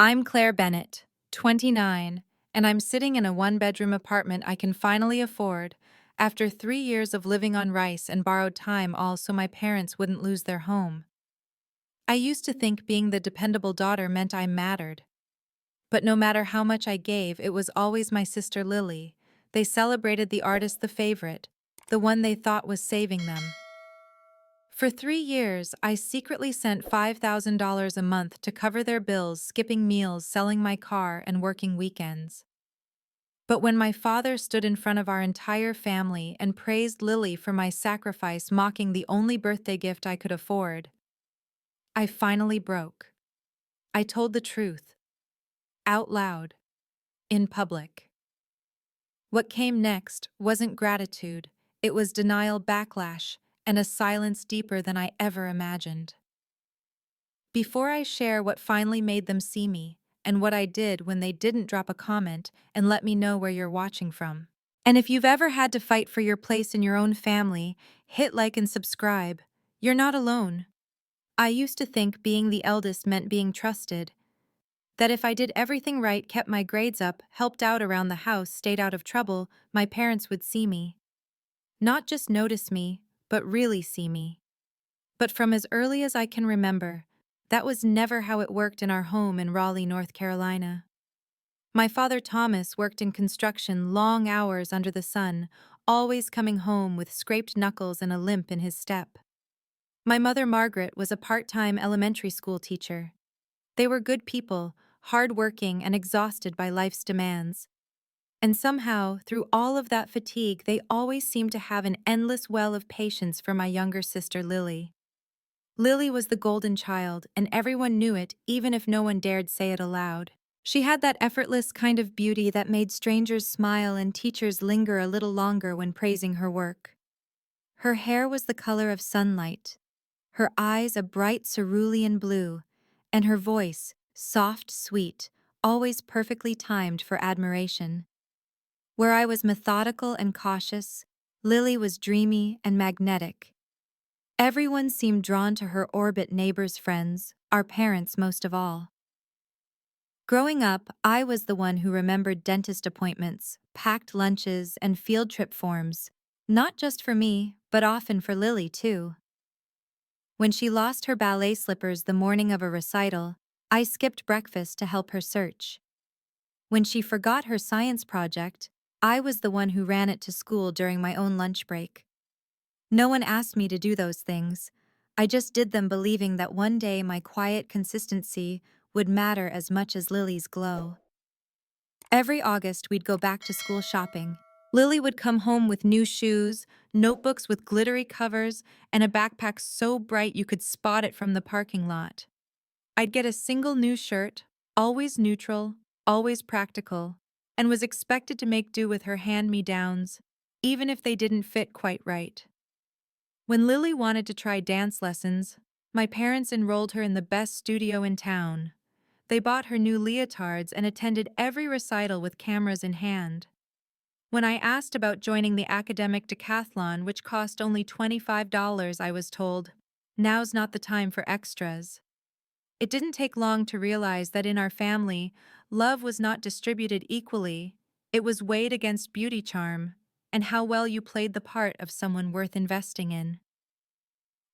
I'm Claire Bennett, 29, and I'm sitting in a one-bedroom apartment I can finally afford after 3 years of living on rice and borrowed time all so my parents wouldn't lose their home. I used to think being the dependable daughter meant I mattered. But no matter how much I gave, it was always my sister Lily. They celebrated the artist, the favorite, the one they thought was saving them. For 3 years, I secretly sent $5,000 a month to cover their bills, skipping meals, selling my car, and working weekends. But when my father stood in front of our entire family and praised Lily for my sacrifice, mocking the only birthday gift I could afford, I finally broke. I told the truth, out loud, in public. What came next wasn't gratitude, it was denial, backlash, and a silence deeper than I ever imagined. Before I share what finally made them see me, and what I did when they didn't drop a comment and let me know where you're watching from. And if you've ever had to fight for your place in your own family, hit like and subscribe. You're not alone. I used to think being the eldest meant being trusted. That if I did everything right, kept my grades up, helped out around the house, stayed out of trouble, my parents would see me. Not just notice me, but really see me. But from as early as I can remember, that was never how it worked in our home in Raleigh, North Carolina. My father Thomas worked in construction long hours under the sun, always coming home with scraped knuckles and a limp in his step. My mother Margaret was a part-time elementary school teacher. They were good people, hard-working and exhausted by life's demands. And somehow, through all of that fatigue, they always seemed to have an endless well of patience for my younger sister Lily. Lily was the golden child, and everyone knew it, even if no one dared say it aloud. She had that effortless kind of beauty that made strangers smile and teachers linger a little longer when praising her work. Her hair was the color of sunlight, her eyes a bright cerulean blue, and her voice, soft, sweet, always perfectly timed for admiration. Where I was methodical and cautious, Lily was dreamy and magnetic. Everyone seemed drawn to her orbit, neighbors, friends, our parents most of all. Growing up, I was the one who remembered dentist appointments, packed lunches, and field trip forms, not just for me, but often for Lily too. When she lost her ballet slippers the morning of a recital, I skipped breakfast to help her search. When she forgot her science project, I was the one who ran it to school during my own lunch break. No one asked me to do those things. I just did them believing that one day my quiet consistency would matter as much as Lily's glow. Every August we'd go back to school shopping. Lily would come home with new shoes, notebooks with glittery covers, and a backpack so bright you could spot it from the parking lot. I'd get a single new shirt, always neutral, always practical, and was expected to make do with her hand-me-downs, even if they didn't fit quite right. When Lily wanted to try dance lessons, my parents enrolled her in the best studio in town. They bought her new leotards and attended every recital with cameras in hand. When I asked about joining the academic decathlon, which cost only $25, I was told, "Now's not the time for extras." It didn't take long to realize that in our family, love was not distributed equally. It was weighed against beauty charm and how well you played the part of someone worth investing in.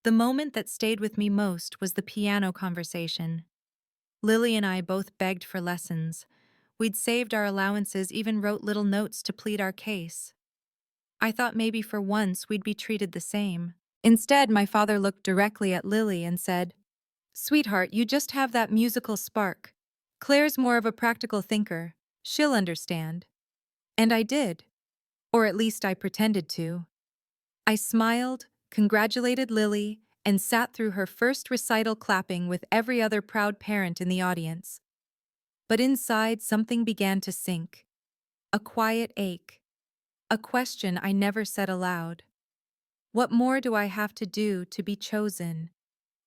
The moment that stayed with me most was the piano conversation. Lily and I both begged for lessons. We'd saved our allowances, even wrote little notes to plead our case. I thought maybe for once we'd be treated the same. Instead, my father looked directly at Lily and said, "Sweetheart, you just have that musical spark. Claire's more of a practical thinker. She'll understand." And I did. Or at least I pretended to. I smiled, congratulated Lily, and sat through her first recital clapping with every other proud parent in the audience. But inside, something began to sink. A quiet ache. A question I never said aloud. What more do I have to do to be chosen?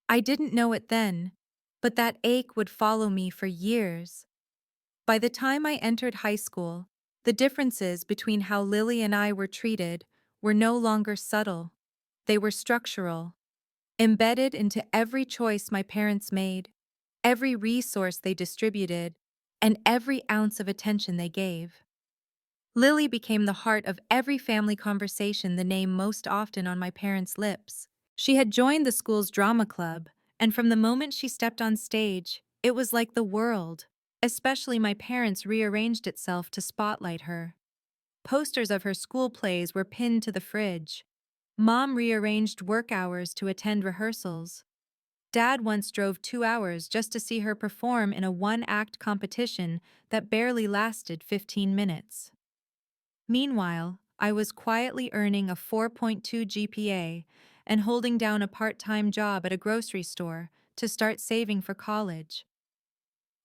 I didn't know it then, but that ache would follow me for years. By the time I entered high school, the differences between how Lily and I were treated were no longer subtle. They were structural, embedded into every choice my parents made, every resource they distributed, and every ounce of attention they gave. Lily became the heart of every family conversation, the name most often on my parents' lips. She had joined the school's drama club, and from the moment she stepped on stage, it was like the world, especially my parents, rearranged itself to spotlight her. Posters of her school plays were pinned to the fridge. Mom rearranged work hours to attend rehearsals. Dad once drove 2 hours just to see her perform in a one-act competition that barely lasted 15 minutes. Meanwhile, I was quietly earning a 4.2 GPA and holding down a part-time job at a grocery store to start saving for college.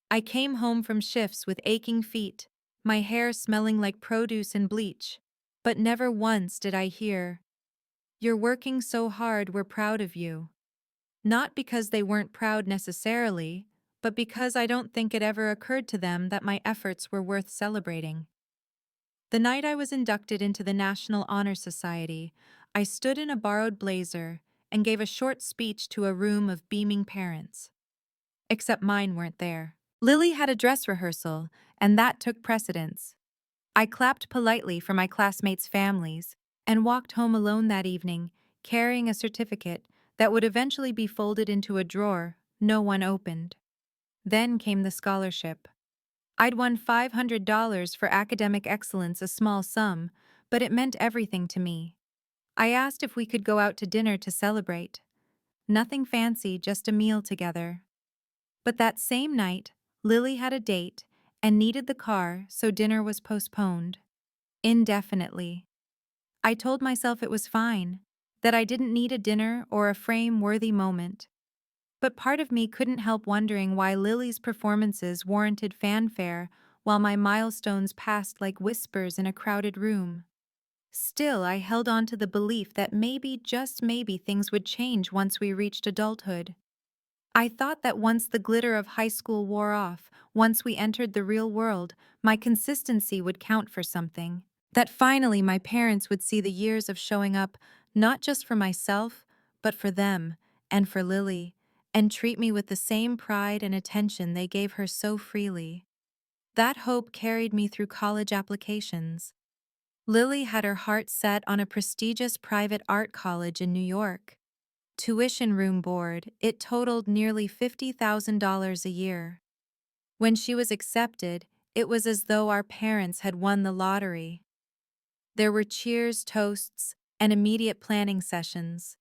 I came home from shifts with aching feet, my hair smelling like produce and bleach, but never once did I hear, "You're working so hard, we're proud of you." Not because they weren't proud necessarily, but because I don't think it ever occurred to them that my efforts were worth celebrating. The night I was inducted into the National Honor Society, I stood in a borrowed blazer and gave a short speech to a room of beaming parents. Except mine weren't there. Lily had a dress rehearsal, and that took precedence. I clapped politely for my classmates' families and walked home alone that evening, carrying a certificate that would eventually be folded into a drawer no one opened. Then came the scholarship. I'd won $500 for academic excellence, a small sum, but it meant everything to me. I asked if we could go out to dinner to celebrate. Nothing fancy, just a meal together. But that same night, Lily had a date and needed the car, so dinner was postponed. Indefinitely. I told myself it was fine, that I didn't need a dinner or a frame-worthy moment. But part of me couldn't help wondering why Lily's performances warranted fanfare while my milestones passed like whispers in a crowded room. Still, I held on to the belief that maybe, just maybe, things would change once we reached adulthood. I thought that once the glitter of high school wore off, once we entered the real world, my consistency would count for something. That finally my parents would see the years of showing up, not just for myself, but for them, and for Lily, and treat me with the same pride and attention they gave her so freely. That hope carried me through college applications. Lily had her heart set on a prestigious private art college in New York. Tuition, room, board, it totaled nearly $50,000 a year. When she was accepted, it was as though our parents had won the lottery. There were cheers, toasts, and immediate planning sessions.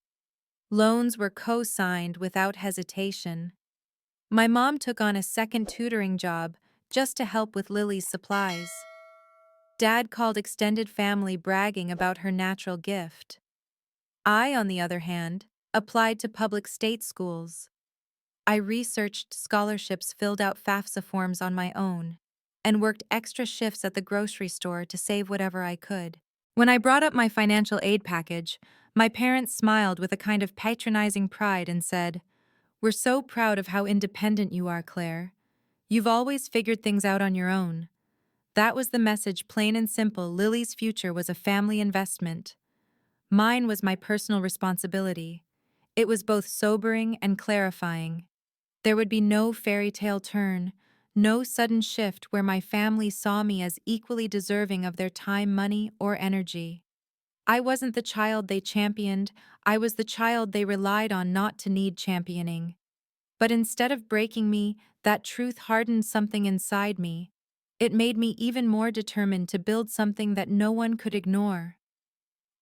Loans were co-signed without hesitation. My mom took on a second tutoring job just to help with Lily's supplies. Dad called extended family, bragging about her natural gift. I, on the other hand, applied to public state schools. I researched scholarships, filled out FAFSA forms on my own, and worked extra shifts at the grocery store to save whatever I could. When I brought up my financial aid package, my parents smiled with a kind of patronizing pride and said, "We're so proud of how independent you are, Claire. You've always figured things out on your own." That was the message, plain and simple. Lily's future was a family investment. Mine was my personal responsibility. It was both sobering and clarifying. There would be no fairy tale turn, no sudden shift where my family saw me as equally deserving of their time, money, or energy. I wasn't the child they championed, I was the child they relied on not to need championing. But instead of breaking me, that truth hardened something inside me. It made me even more determined to build something that no one could ignore.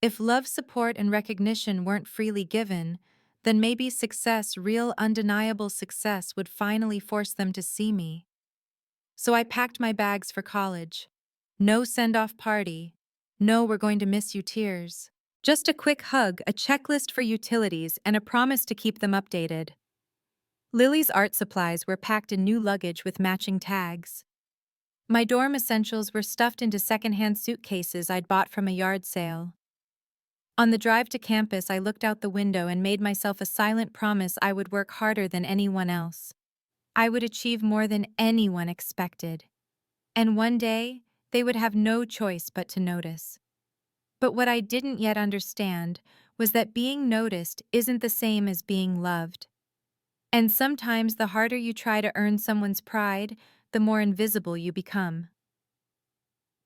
If love, support, and recognition weren't freely given, then maybe success, real undeniable success, would finally force them to see me. So I packed my bags for college. No send-off party. No "we're going to miss you" tears. Just a quick hug, a checklist for utilities, and a promise to keep them updated. Lily's art supplies were packed in new luggage with matching tags. My dorm essentials were stuffed into secondhand suitcases I'd bought from a yard sale. On the drive to campus, I looked out the window and made myself a silent promise I would work harder than anyone else. I would achieve more than anyone expected. And one day, they would have no choice but to notice. But what I didn't yet understand was that being noticed isn't the same as being loved. And sometimes the harder you try to earn someone's pride, the more invisible you become.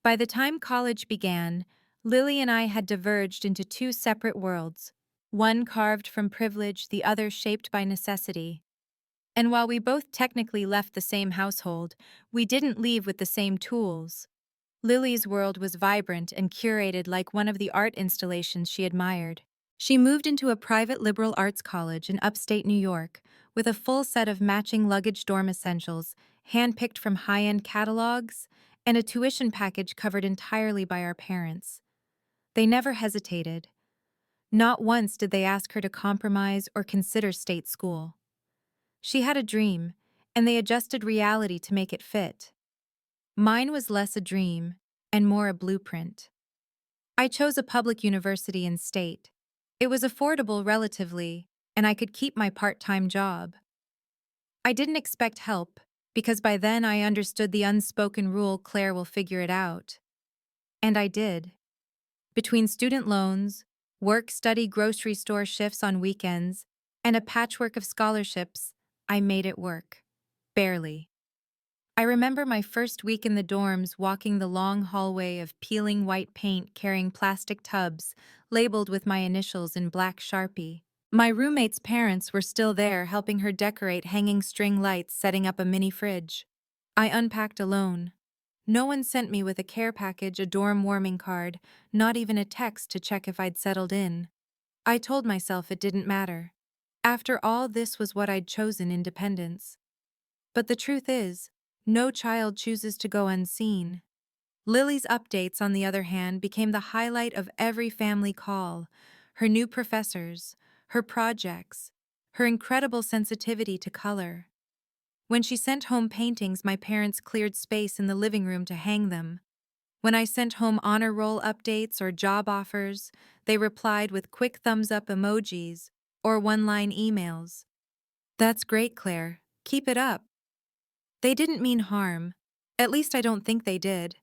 By the time college began, Lily and I had diverged into two separate worlds, one carved from privilege, the other shaped by necessity. And while we both technically left the same household, we didn't leave with the same tools. Lily's world was vibrant and curated like one of the art installations she admired. She moved into a private liberal arts college in upstate New York, with a full set of matching luggage dorm essentials, handpicked from high-end catalogs, and a tuition package covered entirely by our parents. They never hesitated. Not once did they ask her to compromise or consider state school. She had a dream, and they adjusted reality to make it fit. Mine was less a dream and more a blueprint. I chose a public university in state. It was affordable relatively, and I could keep my part-time job. I didn't expect help, because by then I understood the unspoken rule Claire will figure it out. And I did. Between student loans, work, study, grocery store shifts on weekends, and a patchwork of scholarships, I made it work. Barely. I remember my first week in the dorms walking the long hallway of peeling white paint carrying plastic tubs labeled with my initials in black Sharpie. My roommate's parents were still there helping her decorate hanging string lights, setting up a mini fridge. I unpacked alone. No one sent me with a care package, a dorm warming card, not even a text to check if I'd settled in. I told myself it didn't matter. After all, this was what I'd chosen: independence. But the truth is, no child chooses to go unseen. Lily's updates, on the other hand, became the highlight of every family call. Her new professors, her projects, her incredible sensitivity to color. When she sent home paintings, my parents cleared space in the living room to hang them. When I sent home honor roll updates or job offers, they replied with quick thumbs-up emojis or one-line emails. "That's great, Claire. Keep it up." They didn't mean harm. At least I don't think they did.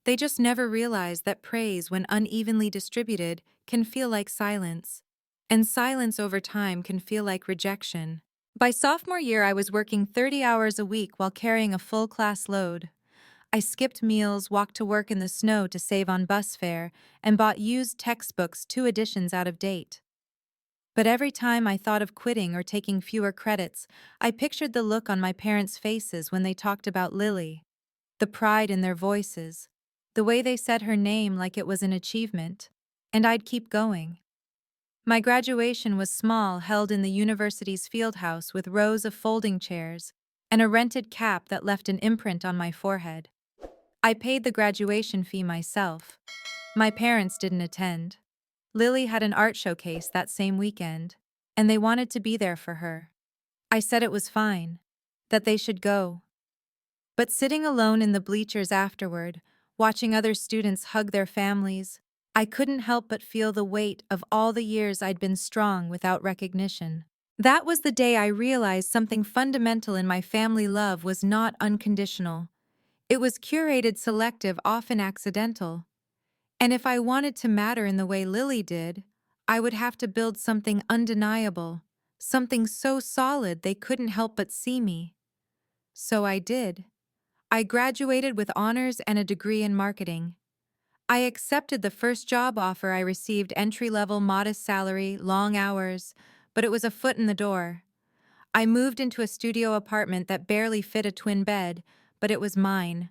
They just never realized that praise, when unevenly distributed, can feel like silence. And silence over time can feel like rejection. By sophomore year, I was working 30 hours a week while carrying a full class load. I skipped meals, walked to work in the snow to save on bus fare, and bought used textbooks 2 editions out of date. But every time I thought of quitting or taking fewer credits, I pictured the look on my parents' faces when they talked about Lily. The pride in their voices. The way they said her name like it was an achievement. And I'd keep going. My graduation was small, held in the university's field house with rows of folding chairs and a rented cap that left an imprint on my forehead. I paid the graduation fee myself. My parents didn't attend. Lily had an art showcase that same weekend, and they wanted to be there for her. I said it was fine, that they should go. But sitting alone in the bleachers afterward, watching other students hug their families, I couldn't help but feel the weight of all the years I'd been strong without recognition. That was the day I realized something fundamental in my family: love was not unconditional. It was curated, selective, often accidental. And if I wanted to matter in the way Lily did, I would have to build something undeniable, something so solid they couldn't help but see me. So I did. I graduated with honors and a degree in marketing. I accepted the first job offer I received: entry-level, modest salary, long hours, but it was a foot in the door. I moved into a studio apartment that barely fit a twin bed, but it was mine.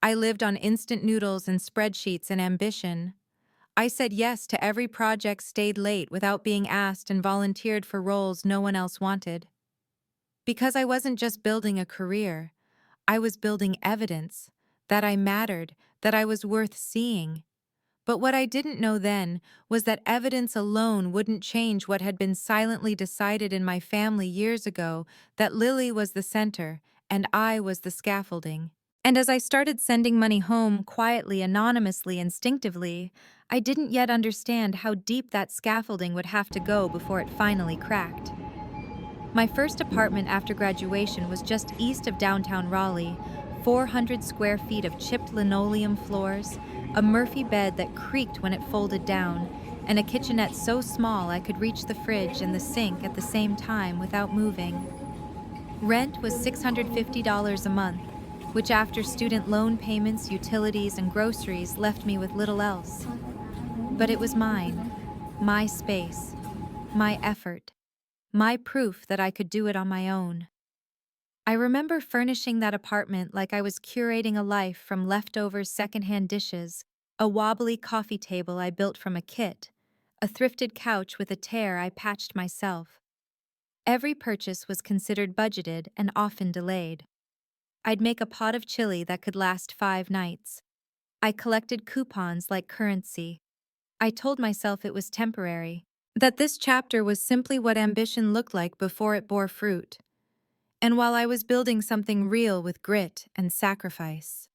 I lived on instant noodles and spreadsheets and ambition. I said yes to every project, stayed late without being asked, and volunteered for roles no one else wanted. Because I wasn't just building a career, I was building evidence that I mattered, that I was worth seeing. But what I didn't know then was that evidence alone wouldn't change what had been silently decided in my family years ago: that Lily was the center and I was the scaffolding. And as I started sending money home quietly, anonymously, instinctively, I didn't yet understand how deep that scaffolding would have to go before it finally cracked. My first apartment after graduation was just east of downtown Raleigh: 400 square feet of chipped linoleum floors, a Murphy bed that creaked when it folded down, and a kitchenette so small I could reach the fridge and the sink at the same time without moving. Rent was $650 a month, which after student loan payments, utilities, and groceries left me with little else. But it was mine, my space, my effort, my proof that I could do it on my own. I remember furnishing that apartment like I was curating a life from leftover secondhand dishes, a wobbly coffee table I built from a kit, a thrifted couch with a tear I patched myself. Every purchase was considered budgeted and often delayed. I'd make a pot of chili that could last 5 nights. I collected coupons like currency. I told myself it was temporary, that this chapter was simply what ambition looked like before it bore fruit. And while I was building something real with grit and sacrifice.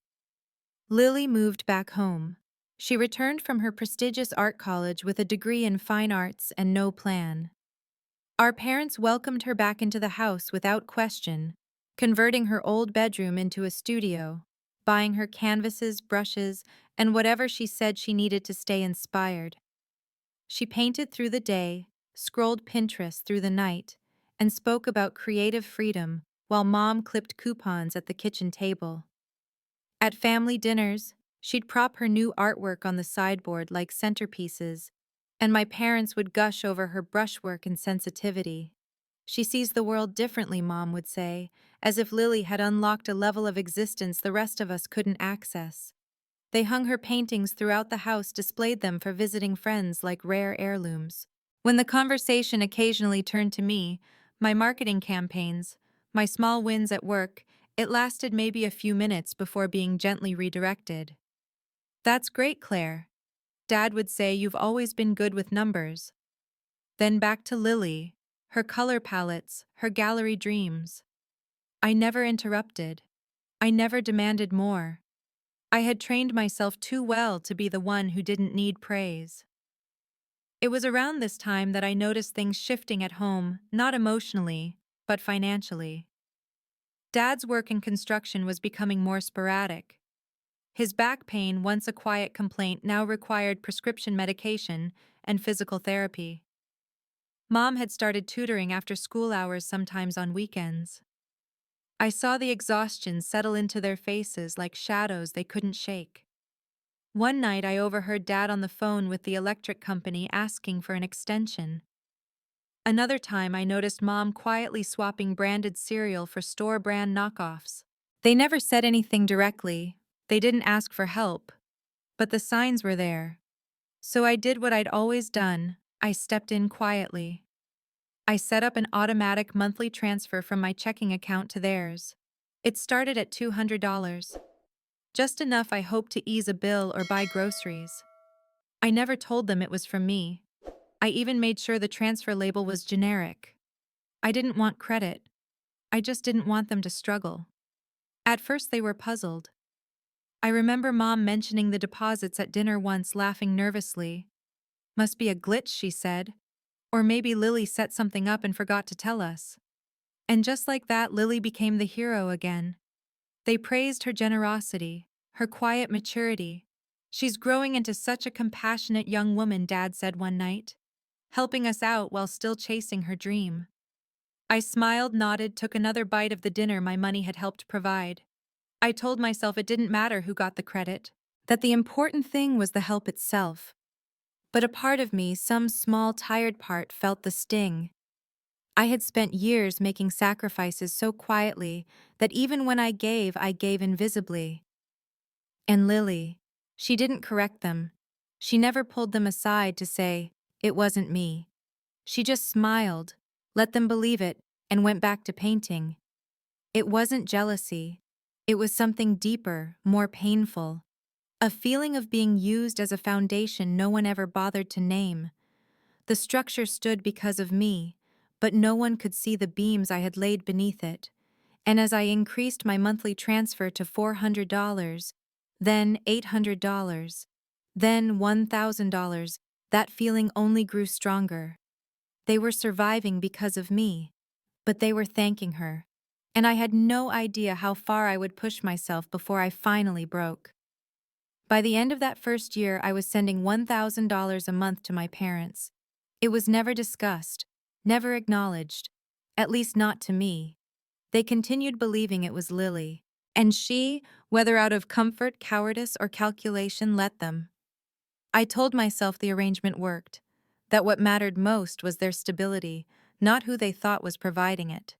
Lily moved back home. She returned from her prestigious art college with a degree in fine arts and no plan. Our parents welcomed her back into the house without question, converting her old bedroom into a studio, buying her canvases, brushes, and whatever she said she needed to stay inspired. She painted through the day, scrolled Pinterest through the night, and spoke about creative freedom while Mom clipped coupons at the kitchen table. At family dinners, she'd prop her new artwork on the sideboard like centerpieces, and my parents would gush over her brushwork and sensitivity. She sees the world differently, Mom would say, as if Lily had unlocked a level of existence the rest of us couldn't access. They hung her paintings throughout the house, displayed them for visiting friends like rare heirlooms. When the conversation occasionally turned to me, my marketing campaigns, my small wins at work, it lasted maybe a few minutes before being gently redirected. "That's great, Claire." Dad would say, "You've always been good with numbers." Then back to Lily, her color palettes, her gallery dreams. I never interrupted. I never demanded more. I had trained myself too well to be the one who didn't need praise. It was around this time that I noticed things shifting at home, not emotionally, but financially. Dad's work in construction was becoming more sporadic. His back pain, once a quiet complaint, now required prescription medication and physical therapy. Mom had started tutoring after school hours, sometimes on weekends. I saw the exhaustion settle into their faces like shadows they couldn't shake. One night I overheard Dad on the phone with the electric company asking for an extension. Another time I noticed Mom quietly swapping branded cereal for store-brand knockoffs. They never said anything directly, they didn't ask for help, but the signs were there. So I did what I'd always done, I stepped in quietly. I set up an automatic monthly transfer from my checking account to theirs. It started at $200. Just enough I hoped to ease a bill or buy groceries. I never told them it was from me. I even made sure the transfer label was generic. I didn't want credit. I just didn't want them to struggle. At first they were puzzled. I remember Mom mentioning the deposits at dinner once, laughing nervously. "Must be a glitch," she said. "Or maybe Lily set something up and forgot to tell us." And just like that, Lily became the hero again. They praised her generosity, her quiet maturity. "She's growing into such a compassionate young woman," Dad said one night, "helping us out while still chasing her dream." I smiled, nodded, took another bite of the dinner my money had helped provide. I told myself it didn't matter who got the credit, that the important thing was the help itself. But a part of me, some small, tired part, felt the sting. I had spent years making sacrifices so quietly that even when I gave invisibly. And Lily, she didn't correct them. She never pulled them aside to say, "It wasn't me." She just smiled, let them believe it, and went back to painting. It wasn't jealousy. It was something deeper, more painful. A feeling of being used as a foundation no one ever bothered to name. The structure stood because of me, but no one could see the beams I had laid beneath it. And as I increased my monthly transfer to $400, then $800, then $1,000, that feeling only grew stronger. They were surviving because of me, but they were thanking her. And I had no idea how far I would push myself before I finally broke. By the end of that first year, I was sending $1,000 a month to my parents. It was never discussed, never acknowledged, at least not to me. They continued believing it was Lily. And she, whether out of comfort, cowardice, or calculation, let them. I told myself the arrangement worked, that what mattered most was their stability, not who they thought was providing it.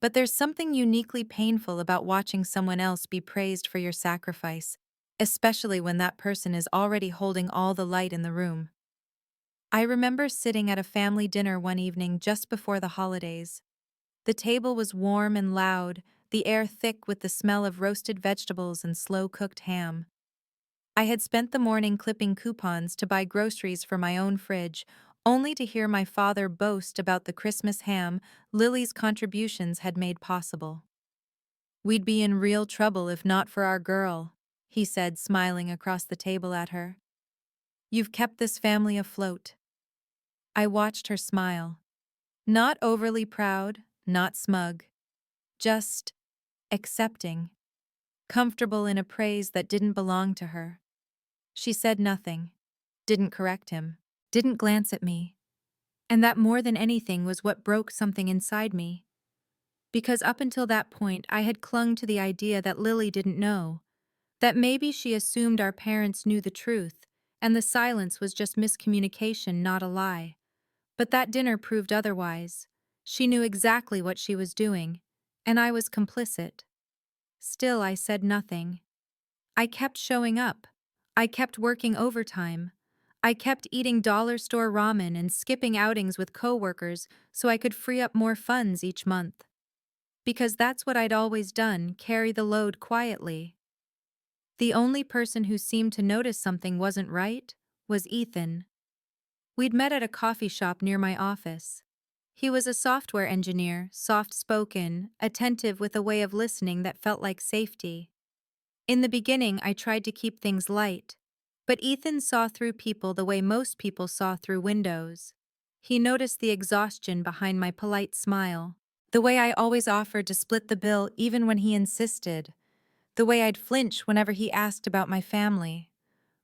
But there's something uniquely painful about watching someone else be praised for your sacrifice, especially when that person is already holding all the light in the room. I remember sitting at a family dinner one evening just before the holidays. The table was warm and loud, the air thick with the smell of roasted vegetables and slow-cooked ham. I had spent the morning clipping coupons to buy groceries for my own fridge, only to hear my father boast about the Christmas ham Lily's contributions had made possible. "We'd be in real trouble if not for our girl," he said, smiling across the table at her. "You've kept this family afloat." I watched her smile. Not overly proud, not smug. Just accepting. Comfortable in a praise that didn't belong to her. She said nothing. Didn't correct him. Didn't glance at me. And that more than anything was what broke something inside me. Because up until that point I had clung to the idea that Lily didn't know. That maybe she assumed our parents knew the truth, and the silence was just miscommunication, not a lie. But that dinner proved otherwise. She knew exactly what she was doing, and I was complicit. Still, I said nothing. I kept showing up. I kept working overtime. I kept eating dollar store ramen and skipping outings with coworkers so I could free up more funds each month. Because that's what I'd always done, carry the load quietly. The only person who seemed to notice something wasn't right was Ethan. We'd met at a coffee shop near my office. He was a software engineer, soft-spoken, attentive with a way of listening that felt like safety. In the beginning, I tried to keep things light, but Ethan saw through people the way most people saw through windows. He noticed the exhaustion behind my polite smile, the way I always offered to split the bill even when he insisted, the way I'd flinch whenever he asked about my family.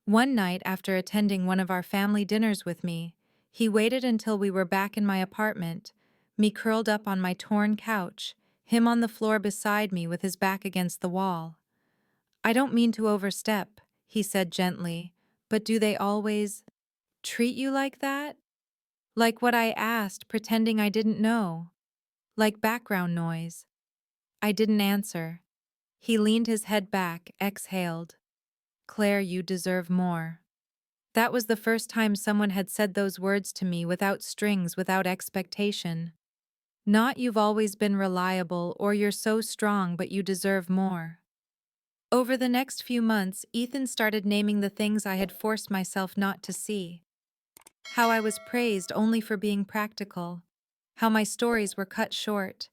One night, after attending one of our family dinners with me, he waited until we were back in my apartment, me curled up on my torn couch, him on the floor beside me with his back against the wall. "I don't mean to overstep," he said gently, "but do they always treat you like that? Like what I asked, pretending I didn't know? Like background noise?" I didn't answer. He leaned his head back, exhaled. "Claire, you deserve more." That was the first time someone had said those words to me without strings, without expectation. Not "you've always been reliable" or "you're so strong but you deserve more." Over the next few months, Ethan started naming the things I had forced myself not to see. How I was praised only for being practical. How my stories were cut short.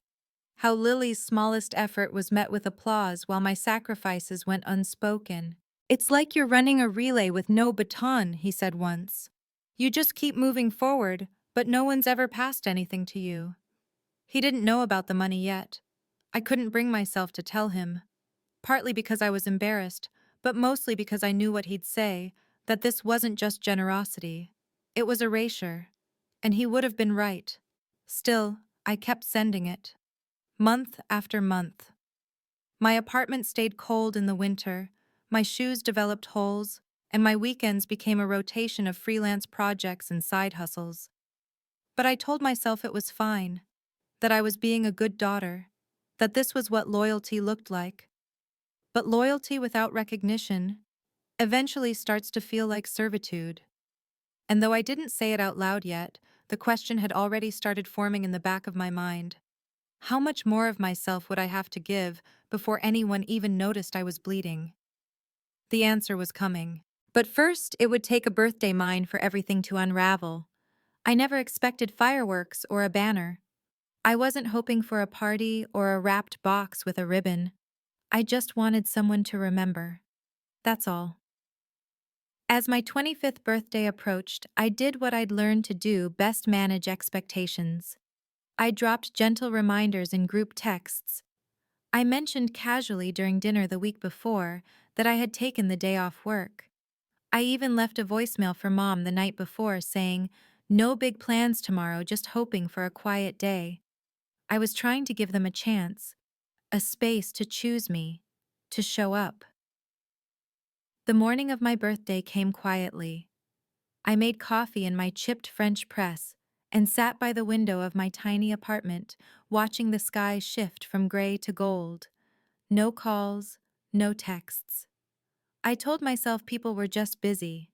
How Lily's smallest effort was met with applause while my sacrifices went unspoken. "It's like you're running a relay with no baton," he said once. "You just keep moving forward, but no one's ever passed anything to you." He didn't know about the money yet. I couldn't bring myself to tell him. Partly because I was embarrassed, but mostly because I knew what he'd say, that this wasn't just generosity. It was erasure. And he would have been right. Still, I kept sending it. Month after month. My apartment stayed cold in the winter, my shoes developed holes, and my weekends became a rotation of freelance projects and side hustles. But I told myself it was fine, that I was being a good daughter, that this was what loyalty looked like. But loyalty without recognition eventually starts to feel like servitude. And though I didn't say it out loud yet, the question had already started forming in the back of my mind. How much more of myself would I have to give before anyone even noticed I was bleeding? The answer was coming. But first, it would take a birthday mine for everything to unravel. I never expected fireworks or a banner. I wasn't hoping for a party or a wrapped box with a ribbon. I just wanted someone to remember. That's all. As my 25th birthday approached, I did what I'd learned to do best: manage expectations. I dropped gentle reminders in group texts. I mentioned casually during dinner the week before that I had taken the day off work. I even left a voicemail for Mom the night before saying, "No big plans tomorrow, just hoping for a quiet day." I was trying to give them a chance, a space to choose me, to show up. The morning of my birthday came quietly. I made coffee in my chipped French press and sat by the window of my tiny apartment, watching the sky shift from gray to gold. No calls, no texts. I told myself people were just busy.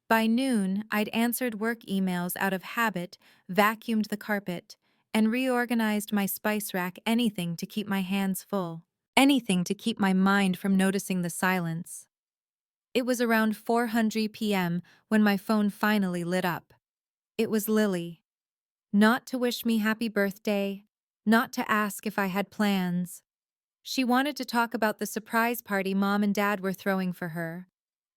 By noon, I'd answered work emails out of habit, vacuumed the carpet, and reorganized my spice rack, anything to keep my hands full, anything to keep my mind from noticing the silence. It was around 4:00 p.m. when my phone finally lit up. It was Lily. Not to wish me happy birthday, not to ask if I had plans. She wanted to talk about the surprise party Mom and Dad were throwing for her.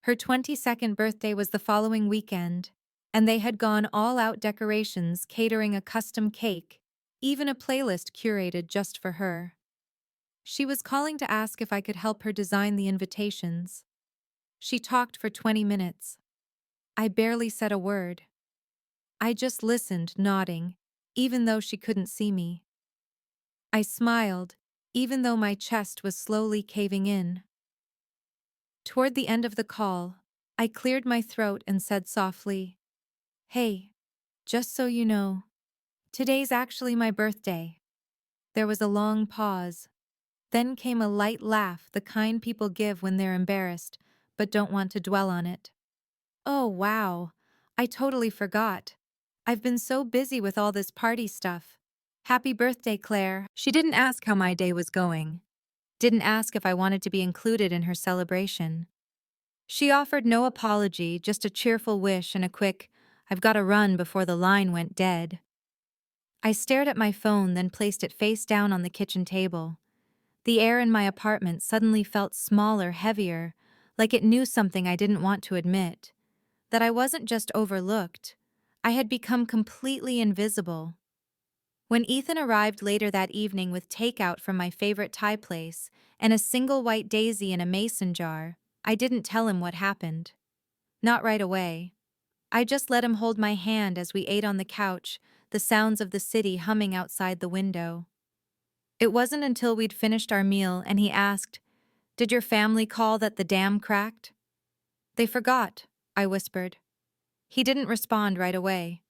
Her 22nd birthday was the following weekend, and they had gone all out decorations, catering a custom cake, even a playlist curated just for her. She was calling to ask if I could help her design the invitations. She talked for 20 minutes. I barely said a word. I just listened, nodding, even though she couldn't see me. I smiled, even though my chest was slowly caving in. Toward the end of the call, I cleared my throat and said softly, "Hey, just so you know, today's actually my birthday." There was a long pause. Then came a light laugh, the kind people give when they're embarrassed, but don't want to dwell on it. "Oh, wow. I totally forgot. I've been so busy with all this party stuff. Happy birthday, Claire." She didn't ask how my day was going. Didn't ask if I wanted to be included in her celebration. She offered no apology, just a cheerful wish and a quick, "I've got to run," before the line went dead. I stared at my phone, then placed it face down on the kitchen table. The air in my apartment suddenly felt smaller, heavier, like it knew something I didn't want to admit. That I wasn't just overlooked. I had become completely invisible. When Ethan arrived later that evening with takeout from my favorite Thai place and a single white daisy in a mason jar, I didn't tell him what happened. Not right away. I just let him hold my hand as we ate on the couch, the sounds of the city humming outside the window. It wasn't until we'd finished our meal and he asked, "Did your family call that the dam cracked?" "They forgot," I whispered. He didn't respond right away.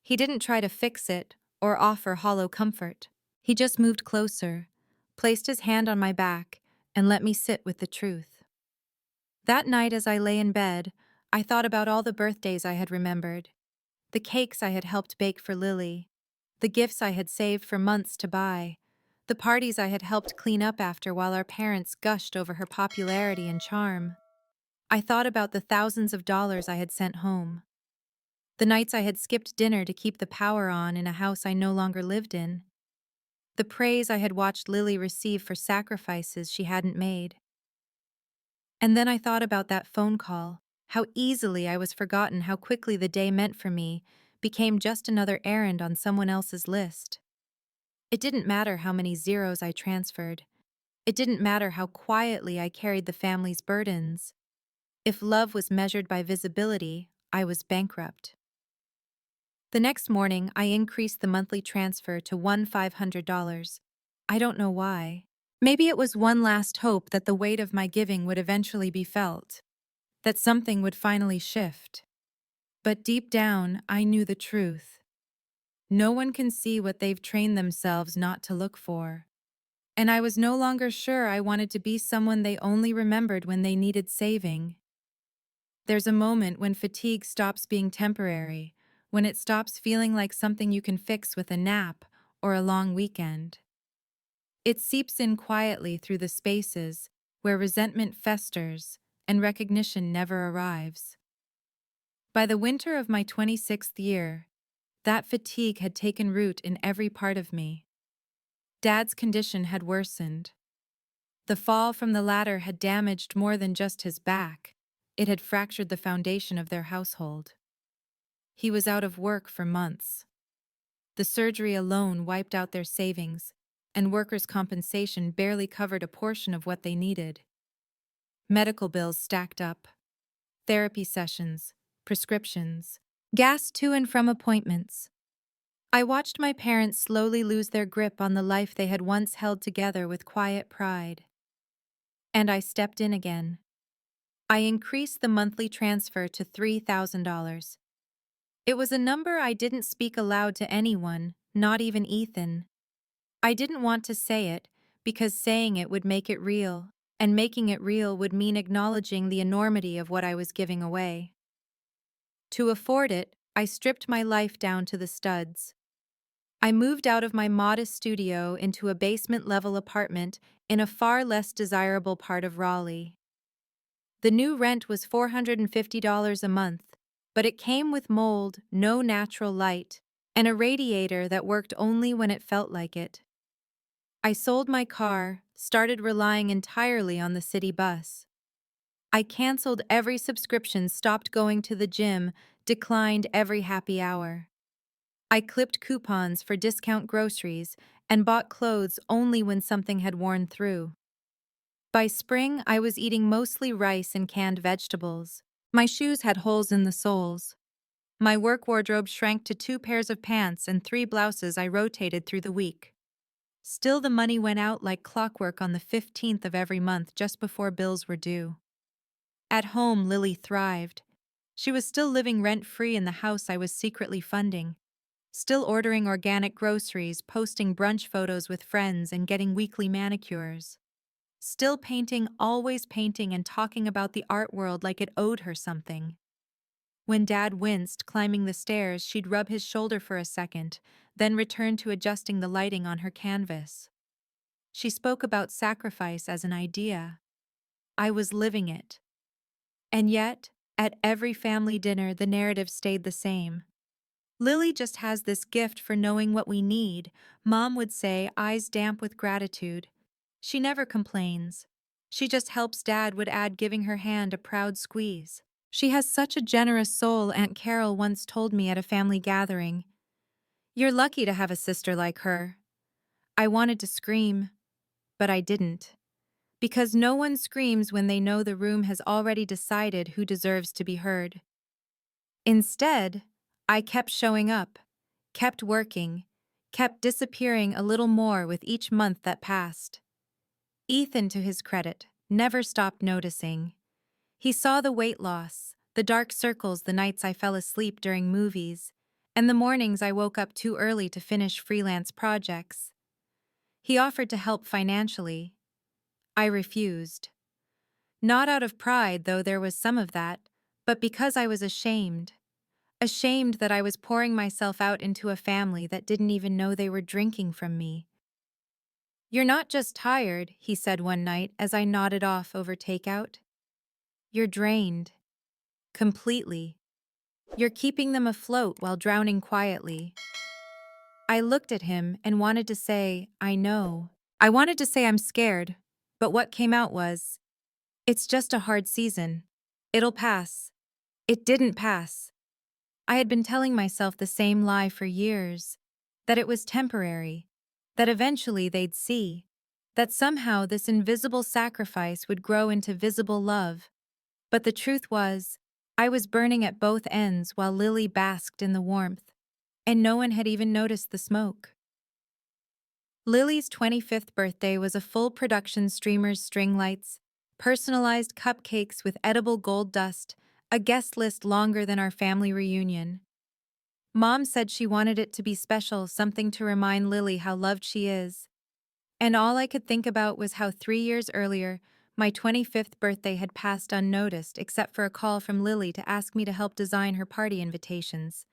He didn't try to fix it or offer hollow comfort. He just moved closer, placed his hand on my back, and let me sit with the truth. That night as I lay in bed, I thought about all the birthdays I had remembered, the cakes I had helped bake for Lily, the gifts I had saved for months to buy, the parties I had helped clean up after while our parents gushed over her popularity and charm. I thought about the thousands of dollars I had sent home, the nights I had skipped dinner to keep the power on in a house I no longer lived in, the praise I had watched Lily receive for sacrifices she hadn't made. And then I thought about that phone call, how easily I was forgotten, how quickly the day meant for me became just another errand on someone else's list. It didn't matter how many zeros I transferred. It didn't matter how quietly I carried the family's burdens. If love was measured by visibility, I was bankrupt. The next morning, I increased the monthly transfer to $1,500. I don't know why. Maybe it was one last hope that the weight of my giving would eventually be felt, that something would finally shift. But deep down, I knew the truth. No one can see what they've trained themselves not to look for. And I was no longer sure I wanted to be someone they only remembered when they needed saving. There's a moment when fatigue stops being temporary, when it stops feeling like something you can fix with a nap or a long weekend. It seeps in quietly through the spaces where resentment festers and recognition never arrives. By the winter of my 26th year, that fatigue had taken root in every part of me. Dad's condition had worsened. The fall from the ladder had damaged more than just his back. It had fractured the foundation of their household. He was out of work for months. The surgery alone wiped out their savings, and workers' compensation barely covered a portion of what they needed. Medical bills stacked up. Therapy sessions, prescriptions, gas to and from appointments. I watched my parents slowly lose their grip on the life they had once held together with quiet pride. And I stepped in again. I increased the monthly transfer to $3,000. It was a number I didn't speak aloud to anyone, not even Ethan. I didn't want to say it, because saying it would make it real, and making it real would mean acknowledging the enormity of what I was giving away. To afford it, I stripped my life down to the studs. I moved out of my modest studio into a basement-level apartment in a far less desirable part of Raleigh. The new rent was $450 a month, but it came with mold, no natural light, and a radiator that worked only when it felt like it. I sold my car, started relying entirely on the city bus. I canceled every subscription, stopped going to the gym, declined every happy hour. I clipped coupons for discount groceries and bought clothes only when something had worn through. By spring, I was eating mostly rice and canned vegetables. My shoes had holes in the soles. My work wardrobe shrank to 2 pairs of pants and 3 blouses I rotated through the week. Still, the money went out like clockwork on the 15th of every month, just before bills were due. At home, Lily thrived. She was still living rent-free in the house I was secretly funding, still ordering organic groceries, posting brunch photos with friends, and getting weekly manicures. Still painting, always painting, and talking about the art world like it owed her something. When Dad winced climbing the stairs, she'd rub his shoulder for a second, then return to adjusting the lighting on her canvas. She spoke about sacrifice as an idea. I was living it. And yet, at every family dinner, the narrative stayed the same. Lily just has this gift for knowing what we need, Mom would say, eyes damp with gratitude. She never complains. She just helps, Dad would add, giving her hand a proud squeeze. She has such a generous soul, Aunt Carol once told me at a family gathering. You're lucky to have a sister like her. I wanted to scream, but I didn't. Because no one screams when they know the room has already decided who deserves to be heard. Instead, I kept showing up, kept working, kept disappearing a little more with each month that passed. Ethan, to his credit, never stopped noticing. He saw the weight loss, the dark circles the nights I fell asleep during movies, and the mornings I woke up too early to finish freelance projects. He offered to help financially. I refused. Not out of pride, though there was some of that, but because I was ashamed. Ashamed that I was pouring myself out into a family that didn't even know they were drinking from me. You're not just tired, he said one night as I nodded off over takeout. You're drained. Completely. You're keeping them afloat while drowning quietly. I looked at him and wanted to say, I know. I wanted to say I'm scared, but what came out was, it's just a hard season. It'll pass. It didn't pass. I had been telling myself the same lie for years, that it was temporary, that eventually they'd see, that somehow this invisible sacrifice would grow into visible love. But the truth was, I was burning at both ends while Lily basked in the warmth, and no one had even noticed the smoke. Lily's 25th birthday was a full production: streamers, string lights, personalized cupcakes with edible gold dust, a guest list longer than our family reunion. Mom said she wanted it to be special, something to remind Lily how loved she is. And all I could think about was how 3 years earlier, my 25th birthday had passed unnoticed except for a call from Lily to ask me to help design her party invitations.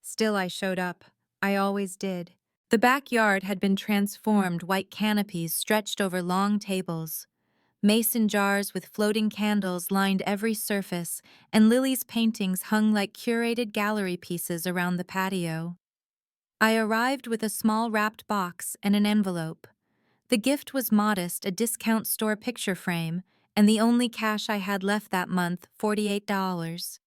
Still, I showed up. I always did. The backyard had been transformed, white canopies stretched over long tables. Mason jars with floating candles lined every surface, and Lily's paintings hung like curated gallery pieces around the patio. I arrived with a small wrapped box and an envelope. The gift was modest, a discount store picture frame, and the only cash I had left that month, $48.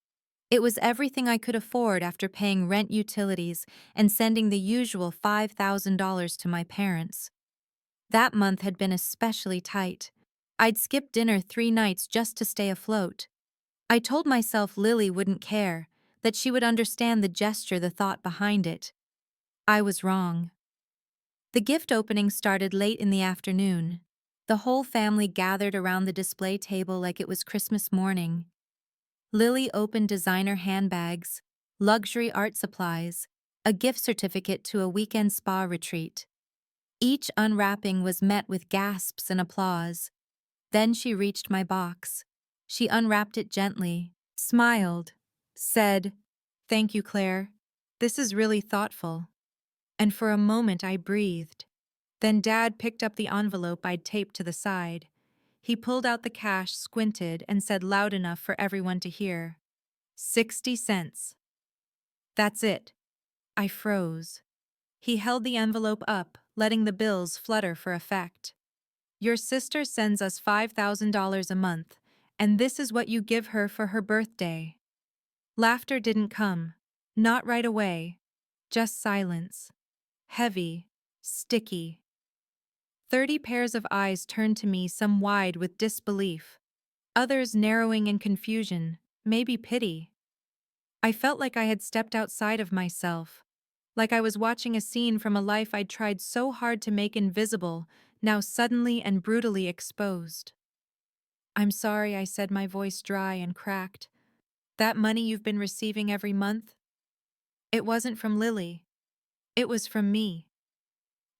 It was everything I could afford after paying rent, utilities, and sending the usual $5,000 to my parents. That month had been especially tight. I'd skipped dinner 3 nights just to stay afloat. I told myself Lily wouldn't care, that she would understand the gesture, the thought behind it. I was wrong. The gift opening started late in the afternoon. The whole family gathered around the display table like it was Christmas morning. Lily opened designer handbags, luxury art supplies, a gift certificate to a weekend spa retreat. Each unwrapping was met with gasps and applause. Then she reached my box. She unwrapped it gently, smiled, said, "Thank you, Claire. This is really thoughtful." And for a moment I breathed. Then Dad picked up the envelope I'd taped to the side. He pulled out the cash, squinted, and said loud enough for everyone to hear, 60 cents. That's it. I froze. He held the envelope up, letting the bills flutter for effect. Your sister sends us $5,000 a month, and this is what you give her for her birthday. Laughter didn't come. Not right away. Just silence. Heavy. Sticky. 30 pairs of eyes turned to me, some wide with disbelief, others narrowing in confusion, maybe pity. I felt like I had stepped outside of myself, like I was watching a scene from a life I'd tried so hard to make invisible, now suddenly and brutally exposed. "I'm sorry," I said, my voice dry and cracked. "That money you've been receiving every month? It wasn't from Lily. It was from me."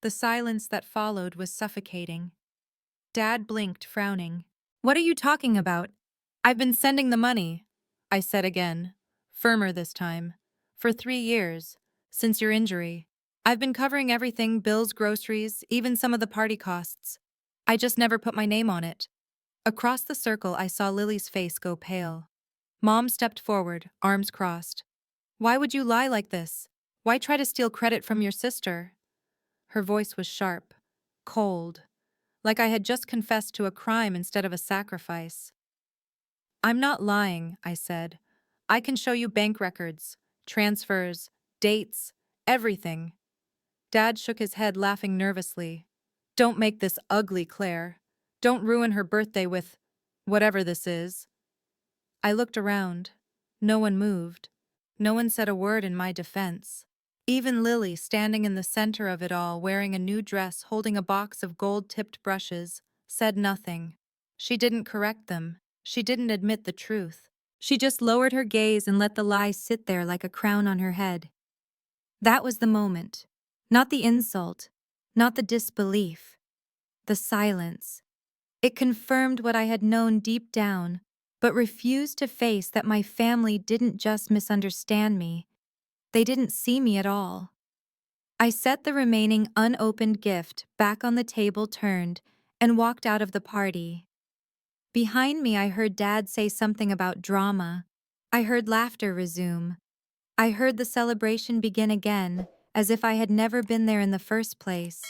The silence that followed was suffocating. Dad blinked, frowning. "What are you talking about? I've been sending the money," I said again, firmer this time. "For 3 years, since your injury. I've been covering everything, bills, groceries, even some of the party costs. I just never put my name on it." Across the circle, I saw Lily's face go pale. Mom stepped forward, arms crossed. "Why would you lie like this? Why try to steal credit from your sister?" Her voice was sharp, cold, like I had just confessed to a crime instead of a sacrifice. "I'm not lying," I said. "I can show you bank records, transfers, dates, everything." Dad shook his head, laughing nervously. "Don't make this ugly, Claire. Don't ruin her birthday with whatever this is." I looked around. No one moved. No one said a word in my defense. Even Lily, standing in the center of it all, wearing a new dress, holding a box of gold-tipped brushes, said nothing. She didn't correct them. She didn't admit the truth. She just lowered her gaze and let the lie sit there like a crown on her head. That was the moment. Not the insult. Not the disbelief. The silence. It confirmed what I had known deep down, but refused to face that my family didn't just misunderstand me. They didn't see me at all. I set the remaining unopened gift back on the table, turned, and walked out of the party. Behind me, I heard Dad say something about drama. I heard laughter resume. I heard the celebration begin again, as if I had never been there in the first place.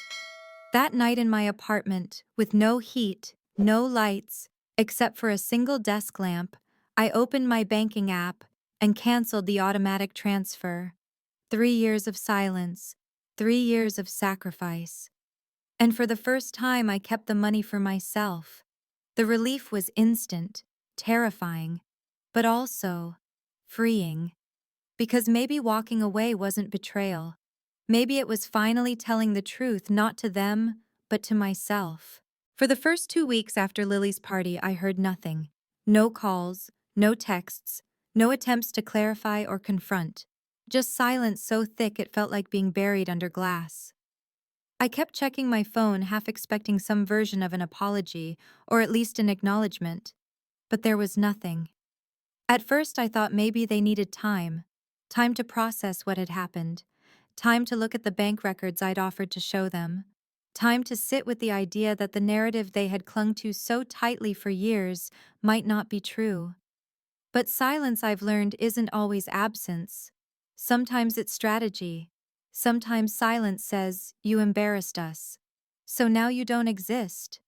That night in my apartment, with no heat, no lights, except for a single desk lamp, I opened my banking app and canceled the automatic transfer. 3 years of silence, 3 years of sacrifice. And for the first time, I kept the money for myself. The relief was instant, terrifying, but also freeing. Because maybe walking away wasn't betrayal. Maybe it was finally telling the truth, not to them, but to myself. For the first 2 weeks after Lily's party, I heard nothing. No calls, no texts, no attempts to clarify or confront. Just silence so thick it felt like being buried under glass. I kept checking my phone, half expecting some version of an apology, or at least an acknowledgement. But there was nothing. At first I thought maybe they needed time. Time to process what had happened. Time to look at the bank records I'd offered to show them. Time to sit with the idea that the narrative they had clung to so tightly for years might not be true. But silence, I've learned, isn't always absence. Sometimes it's strategy. Sometimes silence says, "You embarrassed us. So now you don't exist."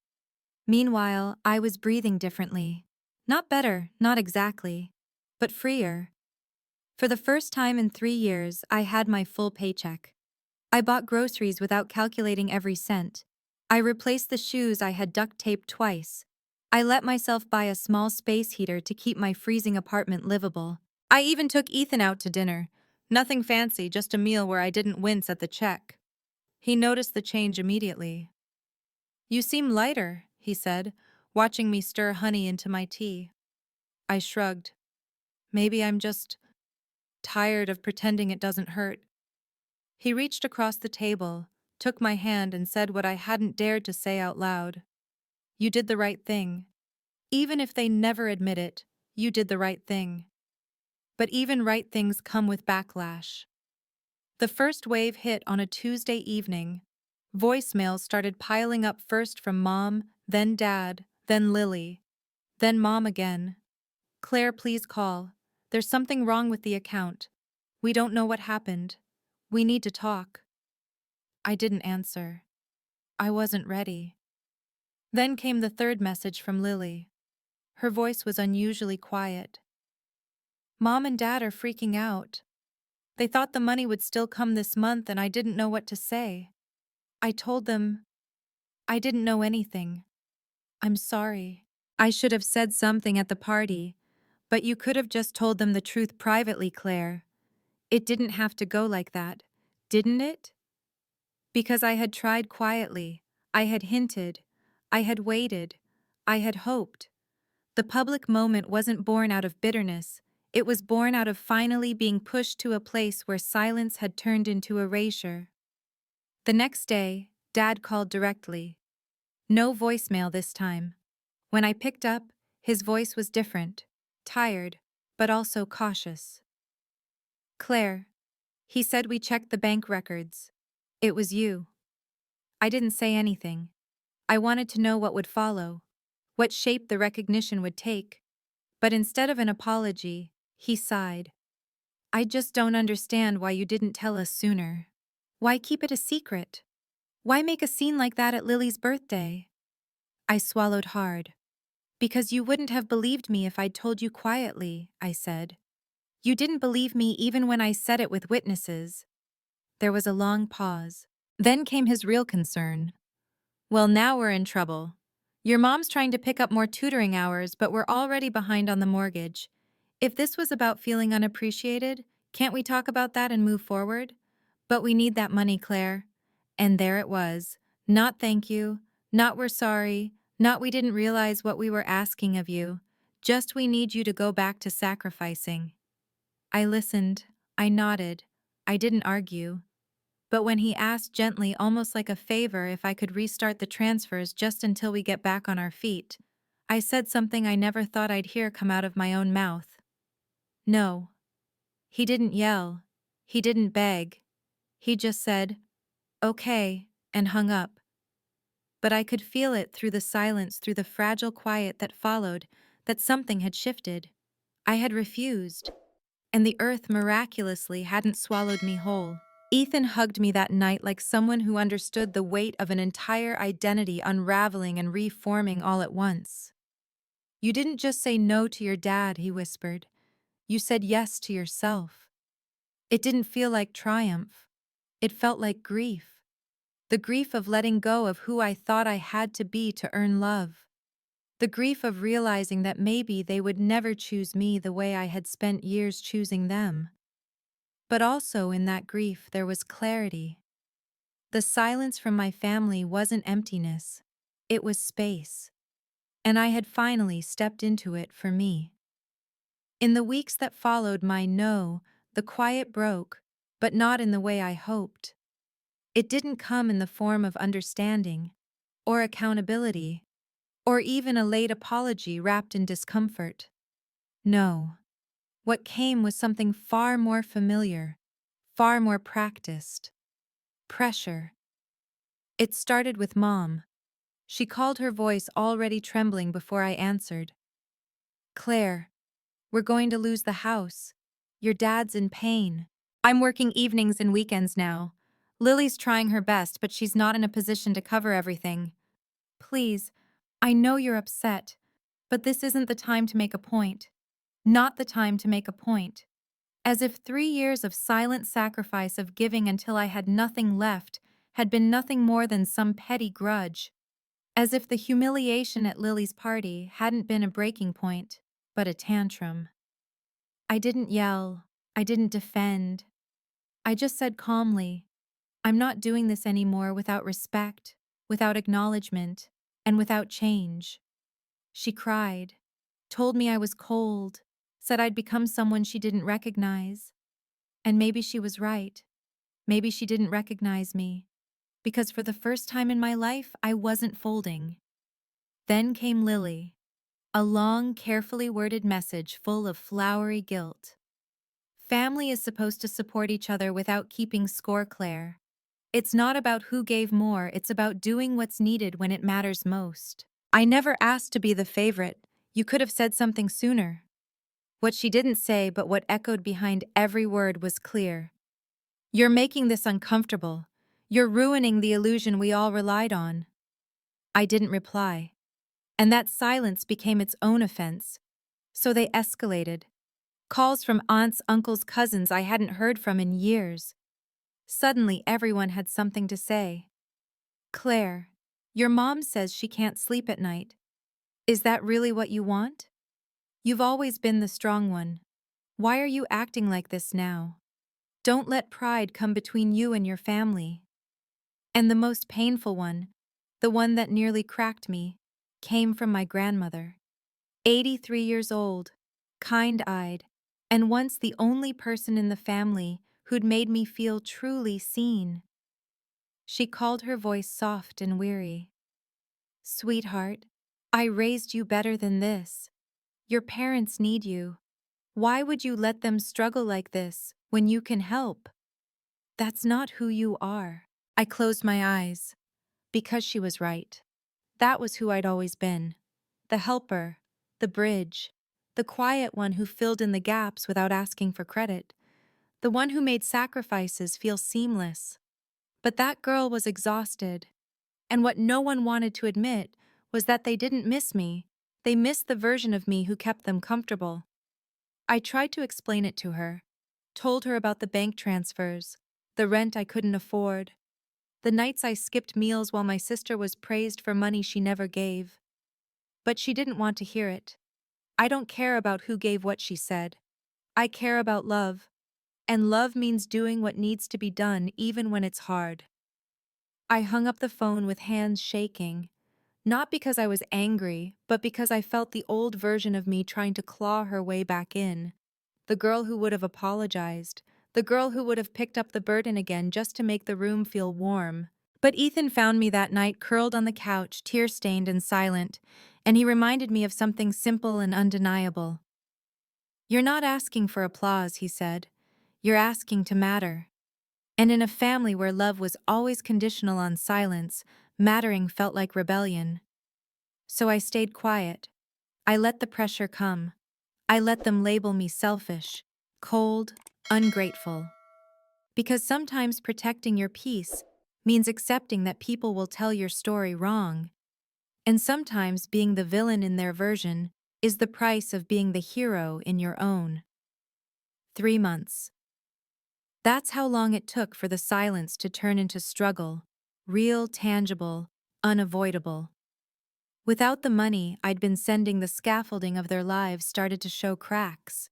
Meanwhile, I was breathing differently. Not better, not exactly, but freer. For the first time in 3 years, I had my full paycheck. I bought groceries without calculating every cent. I replaced the shoes I had duct taped twice. I let myself buy a small space heater to keep my freezing apartment livable. I even took Ethan out to dinner. Nothing fancy, just a meal where I didn't wince at the check. He noticed the change immediately. You seem lighter, he said, watching me stir honey into my tea. I shrugged. Maybe I'm just tired of pretending it doesn't hurt. He reached across the table, took my hand, and said what I hadn't dared to say out loud. You did the right thing. Even if they never admit it, you did the right thing. But even right things come with backlash. The first wave hit on a Tuesday evening. Voicemails started piling up, first from Mom, then Dad, then Lily, then Mom again. Claire, please call. There's something wrong with the account. We don't know what happened. We need to talk. I didn't answer. I wasn't ready. Then came the third message from Lily. Her voice was unusually quiet. Mom and Dad are freaking out. They thought the money would still come this month, and I didn't know what to say. I told them I didn't know anything. I'm sorry. I should have said something at the party, but you could have just told them the truth privately, Claire. It didn't have to go like that, didn't it? Because I had tried quietly, I had hinted, I had waited, I had hoped. The public moment wasn't born out of bitterness, it was born out of finally being pushed to a place where silence had turned into erasure. The next day, Dad called directly. No voicemail this time. When I picked up, his voice was different, tired, but also cautious. Claire, he said, we checked the bank records. It was you. I didn't say anything. I wanted to know what would follow, what shape the recognition would take. But instead of an apology, he sighed. I just don't understand why you didn't tell us sooner. Why keep it a secret? Why make a scene like that at Lily's birthday? I swallowed hard. Because you wouldn't have believed me if I'd told you quietly, I said. You didn't believe me even when I said it with witnesses. There was a long pause. Then came his real concern. Well, now we're in trouble. Your mom's trying to pick up more tutoring hours, but we're already behind on the mortgage. If this was about feeling unappreciated, can't we talk about that and move forward? But we need that money, Claire. And there it was. Not thank you, not we're sorry, not we didn't realize what we were asking of you. Just we need you to go back to sacrificing. I listened, I nodded, I didn't argue. But when he asked gently, almost like a favor, if I could restart the transfers just until we get back on our feet, I said something I never thought I'd hear come out of my own mouth. No. He didn't yell. He didn't beg. He just said, okay, and hung up. But I could feel it through the silence, through the fragile quiet that followed, that something had shifted. I had refused, and the earth miraculously hadn't swallowed me whole. Ethan hugged me that night like someone who understood the weight of an entire identity unraveling and reforming all at once. You didn't just say no to your dad, he whispered. You said yes to yourself. It didn't feel like triumph. It felt like grief. The grief of letting go of who I thought I had to be to earn love. The grief of realizing that maybe they would never choose me the way I had spent years choosing them. But also in that grief there was clarity. The silence from my family wasn't emptiness. It was space. And I had finally stepped into it for me. In the weeks that followed my no, the quiet broke, but not in the way I hoped. It didn't come in the form of understanding, or accountability, or even a late apology wrapped in discomfort. No. What came was something far more familiar, far more practiced. Pressure. It started with Mom. She called, her voice already trembling before I answered. Claire, we're going to lose the house. Your dad's in pain. I'm working evenings and weekends now. Lily's trying her best, but she's not in a position to cover everything. Please, I know you're upset, but this isn't the time to make a point. Not the time to make a point. As if 3 years of silent sacrifice, of giving until I had nothing left, had been nothing more than some petty grudge. As if the humiliation at Lily's party hadn't been a breaking point, but a tantrum. I didn't yell. I didn't defend. I just said calmly, I'm not doing this anymore without respect, without acknowledgement, and without change. She cried, told me I was cold, said I'd become someone she didn't recognize. And maybe she was right. Maybe she didn't recognize me, because for the first time in my life, I wasn't folding. Then came Lily, a long, carefully worded message full of flowery guilt. Family is supposed to support each other without keeping score, Claire. It's not about who gave more, it's about doing what's needed when it matters most. I never asked to be the favorite. You could have said something sooner. What she didn't say, but what echoed behind every word, was clear. You're making this uncomfortable. You're ruining the illusion we all relied on. I didn't reply. And that silence became its own offense. So they escalated. Calls from aunts, uncles, cousins I hadn't heard from in years. Suddenly, everyone had something to say. Claire, your mom says she can't sleep at night. Is that really what you want? You've always been the strong one. Why are you acting like this now? Don't let pride come between you and your family. And the most painful one, the one that nearly cracked me, came from my grandmother. 83 years old, kind-eyed, and once the only person in the family who'd made me feel truly seen. She called, her voice soft and weary. Sweetheart, I raised you better than this. Your parents need you. Why would you let them struggle like this when you can help? That's not who you are. I closed my eyes. Because she was right. That was who I'd always been. The helper, the bridge, the quiet one who filled in the gaps without asking for credit, the one who made sacrifices feel seamless. But that girl was exhausted, and what no one wanted to admit was that they didn't miss me. They missed the version of me who kept them comfortable. I tried to explain it to her, told her about the bank transfers, the rent I couldn't afford, the nights I skipped meals while my sister was praised for money she never gave. But she didn't want to hear it. I don't care about who gave what, she said. I care about love. And love means doing what needs to be done even when it's hard. I hung up the phone with hands shaking, not because I was angry, but because I felt the old version of me trying to claw her way back in. The girl who would have apologized, the girl who would have picked up the burden again just to make the room feel warm. But Ethan found me that night curled on the couch, tear-stained and silent, and he reminded me of something simple and undeniable. You're not asking for applause, he said. You're asking to matter. And in a family where love was always conditional on silence, mattering felt like rebellion. So I stayed quiet. I let the pressure come. I let them label me selfish, cold, ungrateful. Because sometimes protecting your peace means accepting that people will tell your story wrong. And sometimes being the villain in their version is the price of being the hero in your own. 3 months. That's how long it took for the silence to turn into struggle, real, tangible, unavoidable. Without the money I'd been sending, the scaffolding of their lives started to show cracks.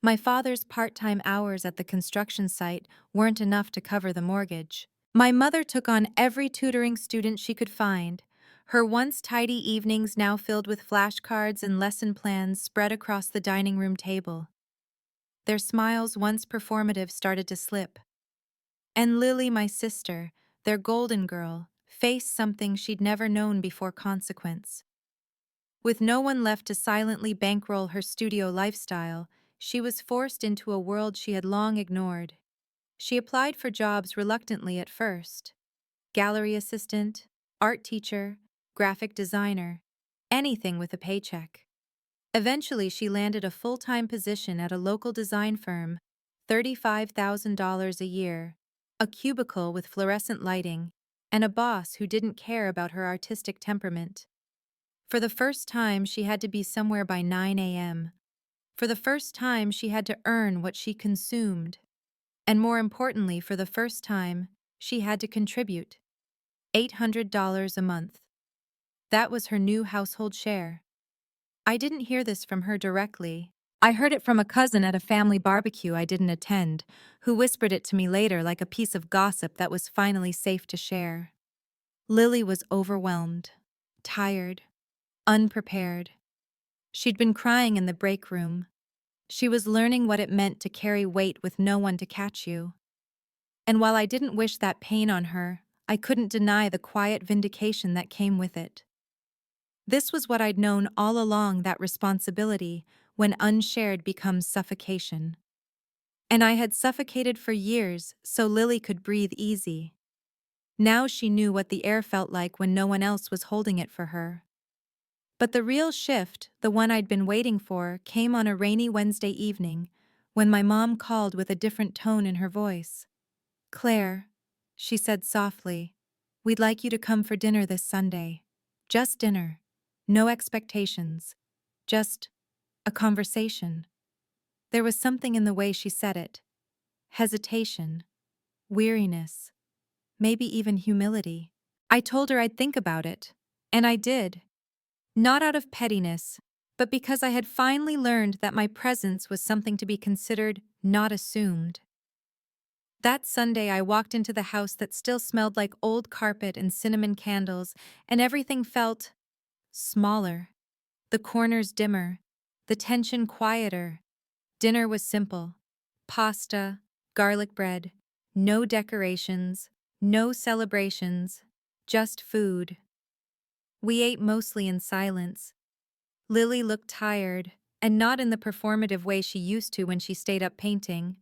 My father's part-time hours at the construction site weren't enough to cover the mortgage. My mother took on every tutoring student she could find, her once tidy evenings now filled with flashcards and lesson plans spread across the dining room table. Their smiles, once performative, started to slip. And Lily, my sister, their golden girl, faced something she'd never known before: consequence. With no one left to silently bankroll her studio lifestyle, she was forced into a world she had long ignored. She applied for jobs reluctantly at first. Gallery assistant, art teacher, graphic designer, anything with a paycheck. Eventually, she landed a full-time position at a local design firm, $35,000 a year, a cubicle with fluorescent lighting, and a boss who didn't care about her artistic temperament. For the first time, she had to be somewhere by 9 a.m. For the first time, she had to earn what she consumed. And more importantly, for the first time, she had to contribute. $800 a month. That was her new household share. I didn't hear this from her directly. I heard it from a cousin at a family barbecue I didn't attend, who whispered it to me later like a piece of gossip that was finally safe to share. Lily was overwhelmed, tired, unprepared. She'd been crying in the break room. She was learning what it meant to carry weight with no one to catch you. And while I didn't wish that pain on her, I couldn't deny the quiet vindication that came with it. This was what I'd known all along, that responsibility, when unshared, becomes suffocation. And I had suffocated for years so Lily could breathe easy. Now she knew what the air felt like when no one else was holding it for her. But the real shift, the one I'd been waiting for, came on a rainy Wednesday evening, when my mom called with a different tone in her voice. "Claire," she said softly, "we'd like you to come for dinner this Sunday. Just dinner. No expectations. Just a conversation." There was something in the way she said it. Hesitation. Weariness. Maybe even humility. I told her I'd think about it. And I did. Not out of pettiness, but because I had finally learned that my presence was something to be considered, not assumed. That Sunday, I walked into the house that still smelled like old carpet and cinnamon candles, and everything felt smaller, the corners dimmer, the tension quieter. Dinner was simple: pasta, garlic bread, no decorations, no celebrations, just food. We ate mostly in silence. Lily looked tired, and not in the performative way she used to when she stayed up painting.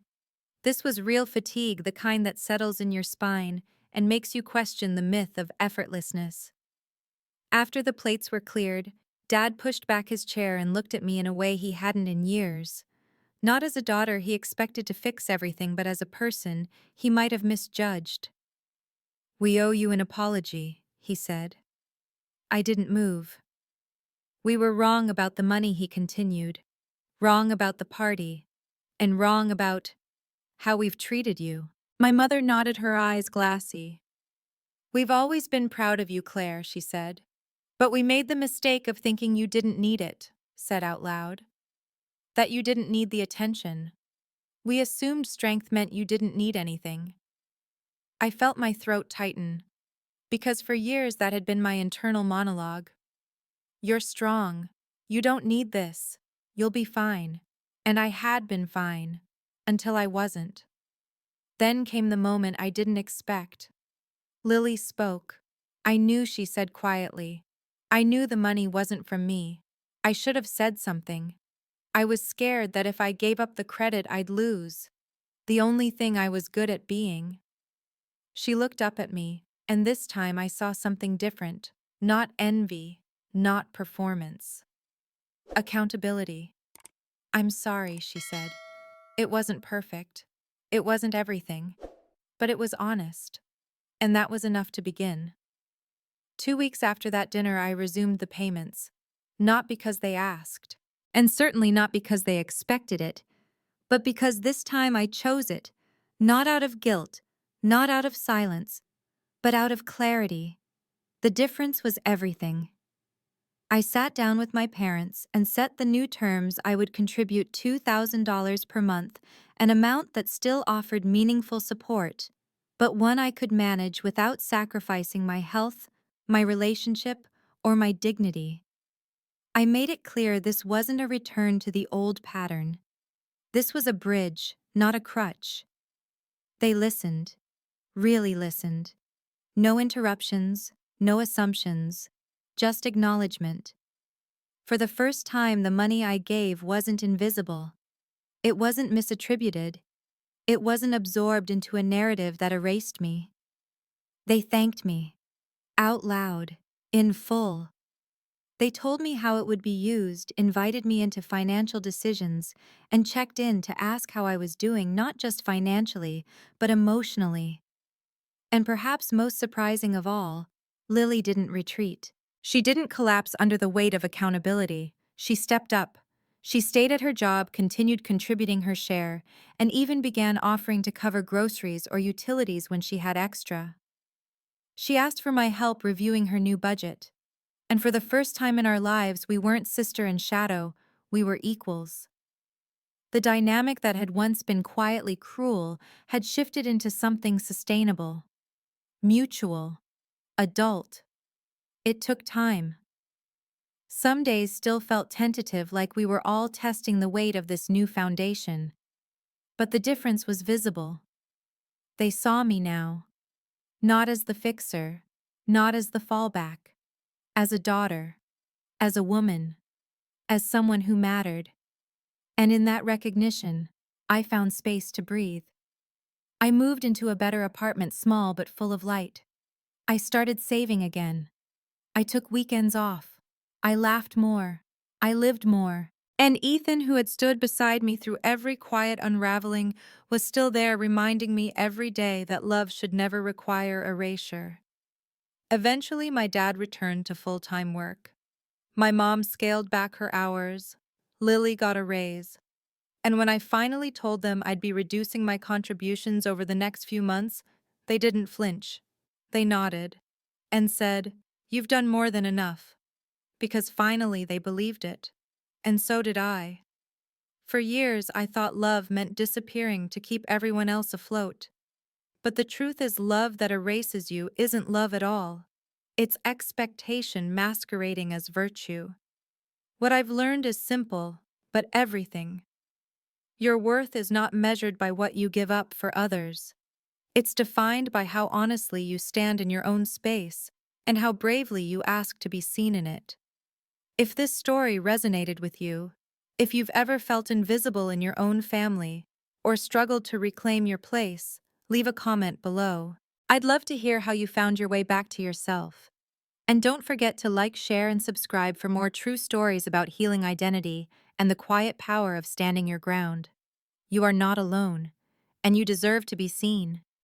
This was real fatigue, the kind that settles in your spine and makes you question the myth of effortlessness. After the plates were cleared, Dad pushed back his chair and looked at me in a way he hadn't in years. Not as a daughter he expected to fix everything, but as a person he might have misjudged. "We owe you an apology," he said. I didn't move. "We were wrong about the money," he continued. "Wrong about the party. And wrong about how we've treated you." My mother nodded, her eyes glassy. "We've always been proud of you, Claire," she said. "But we made the mistake of thinking you didn't need it," said out loud. "That you didn't need the attention. We assumed strength meant you didn't need anything." I felt my throat tighten, because for years that had been my internal monologue. "You're strong. You don't need this. You'll be fine." And I had been fine, until I wasn't. Then came the moment I didn't expect. Lily spoke. I knew, she said quietly. I knew the money wasn't from me. I should have said something. I was scared that if I gave up the credit I'd lose the only thing I was good at being. She looked up at me, and this time I saw something different. Not envy, not performance. Accountability. "I'm sorry," she said. "It wasn't perfect. It wasn't everything. But it was honest." And that was enough to begin. 2 weeks after that dinner, I resumed the payments. Not because they asked, and certainly not because they expected it, but because this time I chose it, not out of guilt, not out of silence, but out of clarity. The difference was everything. I sat down with my parents and set the new terms. I would contribute $2,000 per month, an amount that still offered meaningful support, but one I could manage without sacrificing my health, my relationship, or my dignity. I made it clear this wasn't a return to the old pattern. This was a bridge, not a crutch. They listened, really listened. No interruptions, no assumptions, just acknowledgement. For the first time, the money I gave wasn't invisible. It wasn't misattributed. It wasn't absorbed into a narrative that erased me. They thanked me, out loud, in full. They told me how it would be used, invited me into financial decisions, and checked in to ask how I was doing, not just financially, but emotionally. And perhaps most surprising of all, Lily didn't retreat. She didn't collapse under the weight of accountability. She stepped up. She stayed at her job, continued contributing her share, and even began offering to cover groceries or utilities when she had extra. She asked for my help reviewing her new budget. And for the first time in our lives, we weren't sister and shadow, we were equals. The dynamic that had once been quietly cruel had shifted into something sustainable, mutual, adult. It took time. Some days still felt tentative, like we were all testing the weight of this new foundation. But the difference was visible. They saw me now. Not as the fixer, not as the fallback. As a daughter. As a woman. As someone who mattered. And in that recognition, I found space to breathe. I moved into a better apartment, small but full of light. I started saving again. I took weekends off. I laughed more. I lived more. And Ethan, who had stood beside me through every quiet unraveling, was still there, reminding me every day that love should never require erasure. Eventually, my dad returned to full-time work. My mom scaled back her hours. Lily got a raise. And when I finally told them I'd be reducing my contributions over the next few months, they didn't flinch. They nodded and said, "You've done more than enough." Because finally they believed it. And so did I. For years, I thought love meant disappearing to keep everyone else afloat. But the truth is, love that erases you isn't love at all. It's expectation masquerading as virtue. What I've learned is simple, but everything. Your worth is not measured by what you give up for others. It's defined by how honestly you stand in your own space and how bravely you ask to be seen in it. If this story resonated with you, if you've ever felt invisible in your own family or struggled to reclaim your place, leave a comment below. I'd love to hear how you found your way back to yourself. And don't forget to like, share, and subscribe for more true stories about healing identity and the quiet power of standing your ground. You are not alone, and you deserve to be seen.